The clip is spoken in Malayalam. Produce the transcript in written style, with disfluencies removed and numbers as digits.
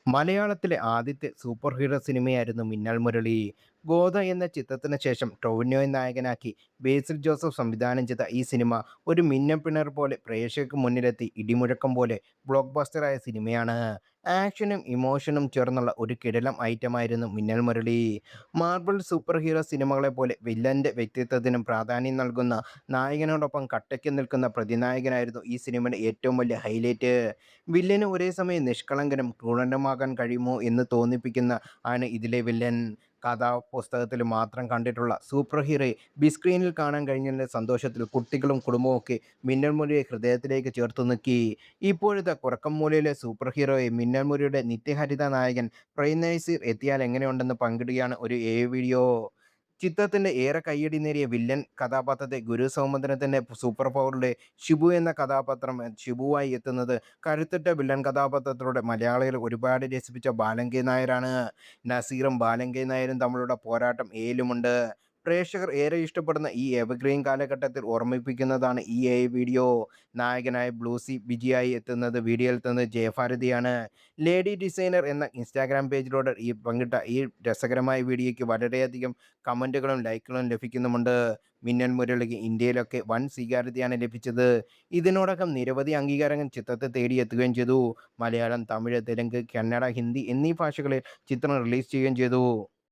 മലയാളത്തിലെ ആദ്യത്തെ സൂപ്പർ ഹീറോ സിനിമയായിരുന്നു മിന്നൽ മുരളി. ഗോദ എന്ന ചിത്രത്തിന് ശേഷം ടൊവിനോയെ നായകനാക്കി ബേസിൽ ജോസഫ് സംവിധാനം ചെയ്ത ഈ സിനിമ ഒരു മിന്നൽപ്പിണർ പോലെ പ്രേക്ഷകർക്ക് മുന്നിലെത്തി ഇടിമുഴക്കം പോലെ ബ്ലോക്ക് ബസ്റ്ററായ സിനിമയാണ്. ആക്ഷനും ഇമോഷനും ചേർന്നുള്ള ഒരു കിടിലം ഐറ്റമായിരുന്നു Minnal Murali. Marble super hero സിനിമകളെ പോലെ വില്ലന്റെ വ്യക്തിത്വത്തിനും പ്രാധാന്യം നൽകുന്ന നായകനോടൊപ്പം കട്ടയ്ക്ക് നിൽക്കുന്ന പ്രതിനായകനായിരുന്നു ഈ സിനിമയുടെ ഏറ്റവും വലിയ ഹൈലൈറ്റ്. വില്ലന് ഒരേ സമയം നിഷ്കളങ്കനും ക്രൂരനുമാകാൻ കഴിയുമോ എന്ന് തോന്നിപ്പിക്കുന്ന ആണ് ഇതിലെ വില്ലൻ. കഥാപുസ്തകത്തിൽ മാത്രം കണ്ടിട്ടുള്ള സൂപ്പർ ഹീറോയെ ബിഗ് സ്ക്രീനിൽ കാണാൻ കഴിഞ്ഞതിൻ്റെ സന്തോഷത്തിൽ കുട്ടികളും കുടുംബവും ഒക്കെ മിന്നൽ മുരളിയെ ഹൃദയത്തിലേക്ക് ചേർത്തു നിൽക്കി. ഇപ്പോഴത്തെ കുറക്കംമൂലയിലെ സൂപ്പർ ഹീറോയെ മിന്നൽ മുരളിയുടെ നിത്യഹരിത നായകൻ പ്രേം നസീർ എത്തിയാൽ എങ്ങനെയുണ്ടെന്ന് പങ്കിടുകയാണ് ഒരു വീഡിയോ. ചിത്രത്തിന്റെ ഏറെ കയ്യടി നേടിയ വില്ലൻ കഥാപാത്രത്തെ ഗുരു സൗമന്ത്രത്തിന്റെ സൂപ്പർ പവറിലെ ഷിബു എന്ന കഥാപാത്രം ഷിബുവായി എത്തുന്നത് കരുത്തുറ്റ വില്ലൻ കഥാപാത്രത്തിലൂടെ മലയാളികൾ ഒരുപാട് രസിപ്പിച്ച ബാലങ്കെ നായരാണ്. നസീറും ബാലങ്കെ നായരും തമ്മിലുള്ള പോരാട്ടം ഏലുമുണ്ട്. പ്രേക്ഷകർ ഏറെ ഇഷ്ടപ്പെടുന്ന ഈ എവർഗ്രീൻ കാലഘട്ടത്തിൽ ഓർമ്മിപ്പിക്കുന്നതാണ് ഈ വീഡിയോ. നായകനായ ബ്ലൂസി ബിജിയായി എത്തുന്നത് വീഡിയോയിൽ എത്തുന്നത് ജയഭാരതിയാണ്. ലേഡി ഡിസൈനർ എന്ന ഇൻസ്റ്റാഗ്രാം പേജിലൂടെ പങ്കിട്ട ഈ രസകരമായ വീഡിയോയ്ക്ക് വളരെയധികം കമൻറ്റുകളും ലൈക്കുകളും ലഭിക്കുന്നുമുണ്ട്. മിന്നൽ മുരളിക്ക് ഇന്ത്യയിലൊക്കെ വൻ സ്വീകാര്യതയാണ് ലഭിച്ചത്. ഇതിനോടകം നിരവധി അംഗീകാരങ്ങൾ ചിത്രത്തെ തേടിയെത്തുകയും ചെയ്തു. മലയാളം, തമിഴ്, തെലുങ്ക്, കന്നഡ, ഹിന്ദി എന്നീ ഭാഷകളിൽ ചിത്രം റിലീസ് ചെയ്യുകയും ചെയ്തു.